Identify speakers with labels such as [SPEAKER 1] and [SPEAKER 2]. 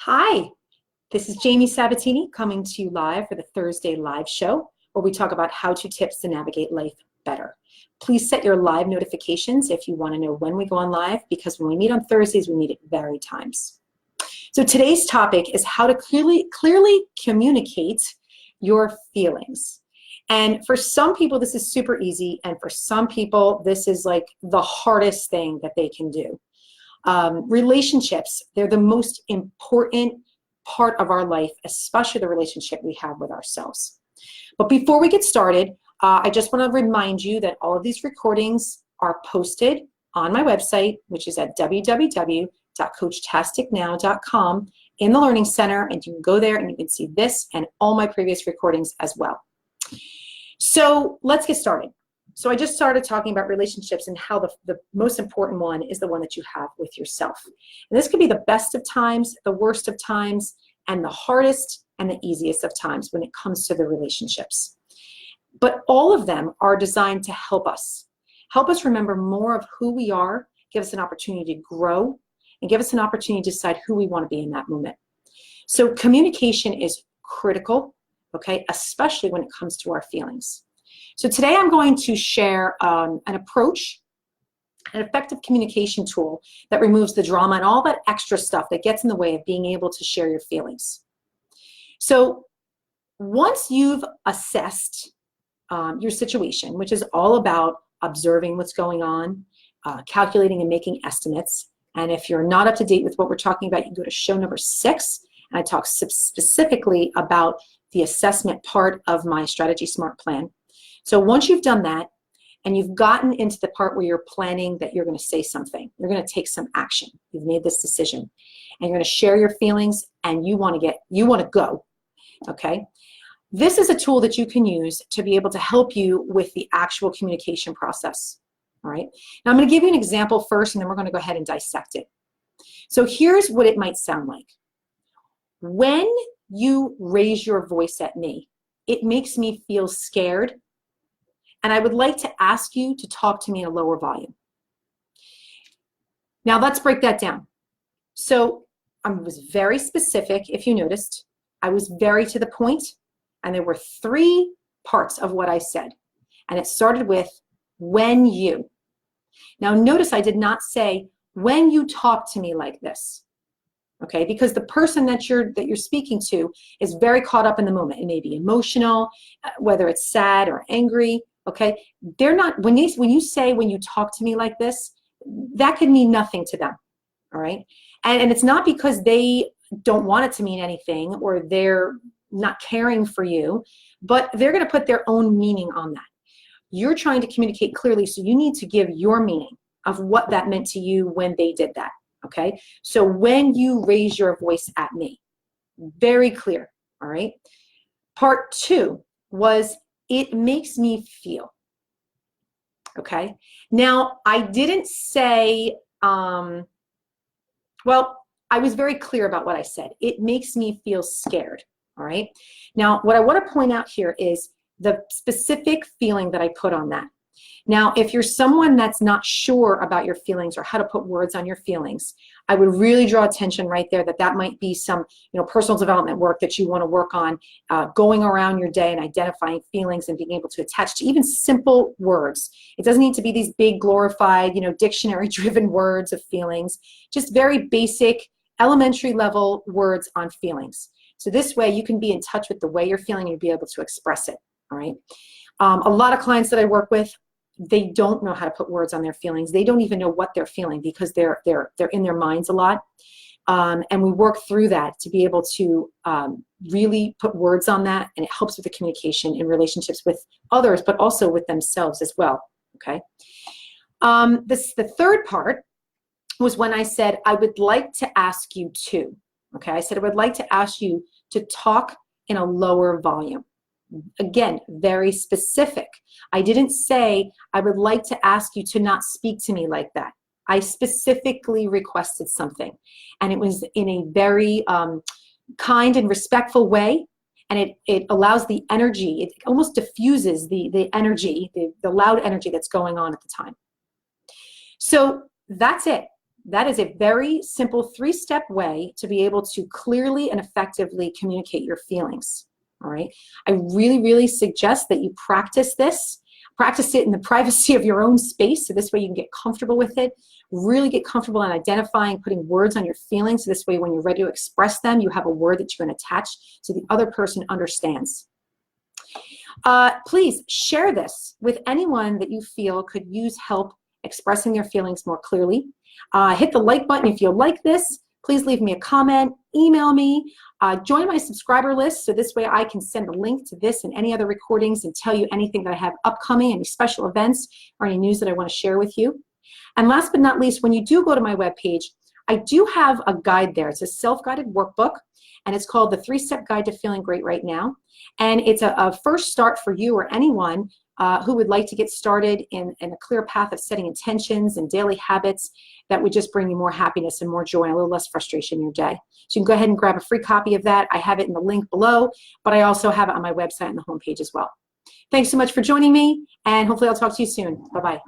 [SPEAKER 1] Hi, this is Jaime Sabbatini coming to you live for the Thursday live show where we talk about how-to tips to navigate life better. Please set your live notifications if you want to know when we go on live, because when we meet on Thursdays, we meet at varied times. So today's topic is how to clearly communicate your feelings. And for some people, this is super easy. And for some people, this is like the hardest thing that they can do. Relationships, they're the most important part of our life, especially the relationship we have with ourselves. But before we get started, I just want to remind you that all of these recordings are posted on my website, which is at www.coachtasticnow.com in the Learning Center, and you can go there and you can see this and all my previous recordings as well. So let's get started. So I just started talking about relationships and how the most important one is the one that you have with yourself. And this could be the best of times, the worst of times, and the hardest and the easiest of times when it comes to the relationships. But all of them are designed to help us remember more of who we are, give us an opportunity to grow, and give us an opportunity to decide who we want to be in that moment. So communication is critical, okay, especially when it comes to our feelings. So today I'm going to share an approach, an effective communication tool that removes the drama and all that extra stuff that gets in the way of being able to share your feelings. So once you've assessed your situation, which is all about observing what's going on, calculating and making estimates, and if you're not up to date with what we're talking about, you can go to show number 6, and I talk specifically about the assessment part of my Strategy Smart plan. So once you've done that and you've gotten into the part where you're planning that you're going to say something, you're going to take some action, you've made this decision, and you're going to share your feelings and you want to go, okay? This is a tool that you can use to be able to help you with the actual communication process, all right? Now I'm going to give you an example first, and then we're going to go ahead and dissect it. So here's what it might sound like. When you raise your voice at me, it makes me feel scared, and I would like to ask you to talk to me in a lower volume. Now let's break that down. So I was very specific, if you noticed. I was very to the point, and there were 3 parts of what I said. And it started with, when you. Now notice I did not say, when you talk to me like this. Okay, because the person that you're speaking to is very caught up in the moment. It may be emotional, whether it's sad or angry. Okay, they're not, when you say, when you talk to me like this, that could mean nothing to them. All right, and it's not because they don't want it to mean anything or they're not caring for you, but they're going to put their own meaning on that. You're trying to communicate clearly, so you need to give your meaning of what that meant to you when they did that. Okay, so when you raise your voice at me, very clear, all right? Part 2 was, it makes me feel, okay? Now, I didn't say, well, I was very clear about what I said. It makes me feel scared, all right? Now, what I want to point out here is the specific feeling that I put on that. Now, if you're someone that's not sure about your feelings or how to put words on your feelings, I would really draw attention right there that might be some, personal development work that you want to work on, going around your day and identifying feelings and being able to attach to even simple words. It doesn't need to be these big glorified, dictionary-driven words of feelings, just very basic, elementary level words on feelings. So this way you can be in touch with the way you're feeling and you'll be able to express it, all right? A lot of clients that I work with, they don't know how to put words on their feelings. They don't even know what they're feeling because they're in their minds a lot. And we work through that to be able to really put words on that, and it helps with the communication in relationships with others, but also with themselves as well, okay? The third part was when I said, I would like to ask you to, okay? I said, I would like to ask you to talk in a lower volume. Again, very specific. I didn't say, I would like to ask you to not speak to me like that. I specifically requested something, and it was in a very kind and respectful way, and it allows the energy, it almost diffuses the energy, the loud energy that's going on at the time. So that's it. That is a very simple 3-step way to be able to clearly and effectively communicate your feelings. All right. I really, really suggest that you practice this. Practice it in the privacy of your own space, so this way you can get comfortable with it. Really get comfortable in identifying, putting words on your feelings, so this way when you're ready to express them, you have a word that you're going to attach so the other person understands. Please share this with anyone that you feel could use help expressing their feelings more clearly. Hit the like button if you like this. Please leave me a comment, email me, join my subscriber list, so this way I can send a link to this and any other recordings and tell you anything that I have upcoming, any special events or any news that I want to share with you. And last but not least, when you do go to my webpage, I do have a guide there. It's a self-guided workbook, and it's called the 3-Step Guide to Feeling Great Right Now. And it's a first start for you or anyone who would like to get started in a clear path of setting intentions and daily habits that would just bring you more happiness and more joy and a little less frustration in your day. So you can go ahead and grab a free copy of that. I have it in the link below, but I also have it on my website and the homepage as well. Thanks so much for joining me, and hopefully I'll talk to you soon. Bye-bye.